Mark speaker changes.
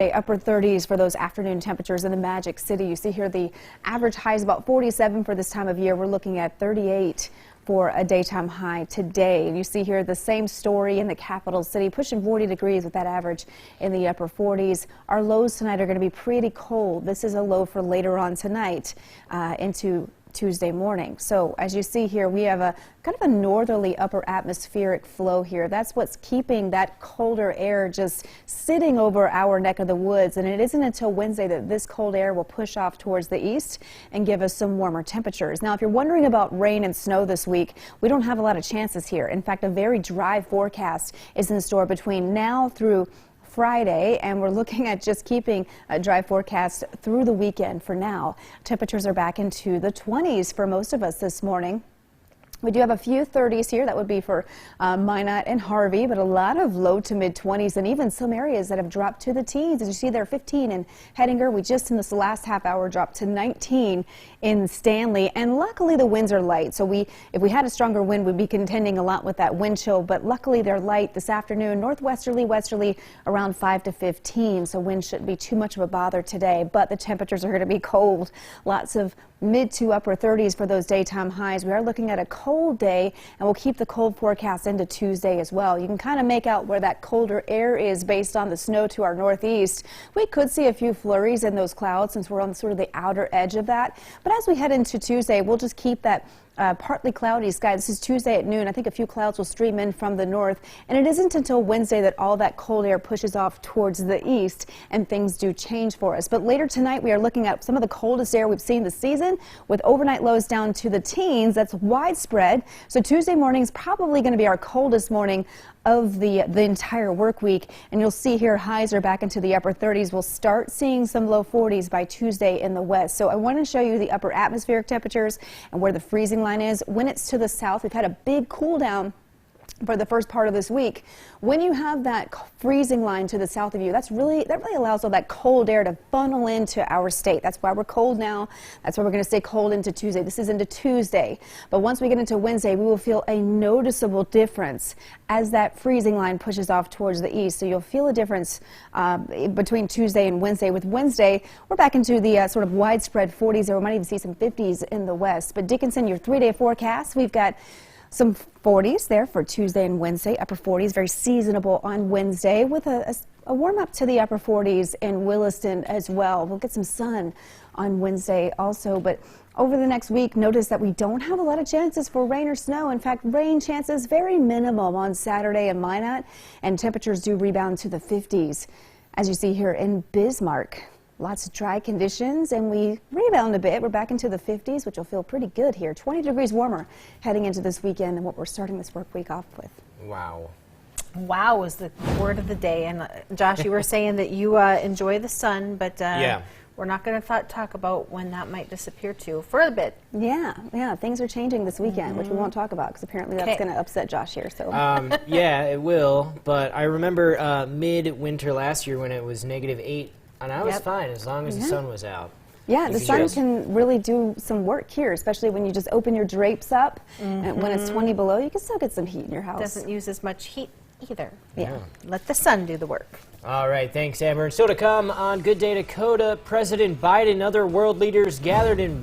Speaker 1: Upper 30s for those afternoon temperatures in the Magic City. You see here the average high is about 47 for this time of year. We're looking at 38 for a daytime high today. And you see here the same story in the capital city, pushing 40 degrees with that average in the upper 40s. Our lows tonight are going to be pretty cold. This is a low for later on tonight into Tuesday morning. So as you see here, we have a kind of a northerly upper atmospheric flow here. That's what's keeping that colder air just sitting over our neck of the woods. And it isn't until Wednesday that this cold air will push off towards the east and give us some warmer temperatures. Now, if you're wondering about rain and snow this week, we don't have a lot of chances here. In fact, a very dry forecast is in store between now through Friday, and we're looking at just keeping a dry forecast through the weekend for now. Temperatures are back into the 20s for most of us this morning. We do have a few 30s here. That would be for Minot and Harvey, but a lot of low to mid 20s and even some areas that have dropped to the teens. As you see there, 15 in Hettinger. We just in this last half hour dropped to 19 in Stanley, and luckily the winds are light. So if we had a stronger wind, we'd be contending a lot with that wind chill, but luckily they're light this afternoon. Northwesterly, westerly around 5 to 15, so wind shouldn't be too much of a bother today, but the temperatures are going to be cold. Lots of mid to upper 30s for those daytime highs. We are looking at a cold day, and we'll keep the cold forecast into Tuesday as well. You can kind of make out where that colder air is based on the snow to our northeast. We could see a few flurries in those clouds since we're on sort of the outer edge of that. But as we head into Tuesday, we'll just keep that partly cloudy sky. This is Tuesday at noon. I think a few clouds will stream in from the north, and it isn't until Wednesday that all that cold air pushes off towards the east and things do change for us. But later tonight we are looking at some of the coldest air we've seen this season with overnight lows down to the teens. That's widespread. So Tuesday morning is probably going to be our coldest morning of the entire work week, and you'll see here highs are back into the upper 30s. We'll start seeing some low 40s by Tuesday in the west. So I want to show you the upper atmospheric temperatures and where the freezing line is. When it's to the south, we've had a big cool down for the first part of this week. When you have that freezing line to the south of you, that really allows all that cold air to funnel into our state. That's why we're cold now. That's why we're going to stay cold into Tuesday. This is into Tuesday. But once we get into Wednesday, we will feel a noticeable difference as that freezing line pushes off towards the east. So you'll feel a difference between Tuesday and Wednesday. With Wednesday, we're back into the sort of widespread 40s, or we might even see some 50s in the west. But Dickinson, your 3-day forecast, we've got some 40s there for Tuesday and Wednesday, upper 40s, very seasonable on Wednesday with a warm up to the upper 40s in Williston as well. We'll get some sun on Wednesday also, but over the next week, notice that we don't have a lot of chances for rain or snow. In fact, rain chances very minimal on Saturday in Minot, and temperatures do rebound to the 50s. As you see here in Bismarck, lots of dry conditions, and we rebound a bit. We're back into the 50s, which will feel pretty good here. 20 degrees warmer heading into this weekend and what we're starting this work week off with.
Speaker 2: Wow.
Speaker 3: Wow is the word of the day. And Josh, you were saying that you enjoy the sun, but
Speaker 2: yeah,
Speaker 3: we're not going to talk about when that might disappear too for a bit.
Speaker 1: Yeah, things are changing this weekend, which we won't talk about because apparently that's going to upset Josh here. So
Speaker 2: yeah, it will. But I remember mid-winter last year when it was -8. And I was fine as long as the sun was out.
Speaker 1: Yeah, the sun can really do some work here, especially when you just open your drapes up. And when it's 20 below, you can still get some heat in your house.
Speaker 3: Doesn't use as much heat either.
Speaker 1: Yeah.
Speaker 3: Let the sun do the work.
Speaker 2: All right, thanks, Amber. And still to come on Good Day Dakota, President Biden and other world leaders gathered in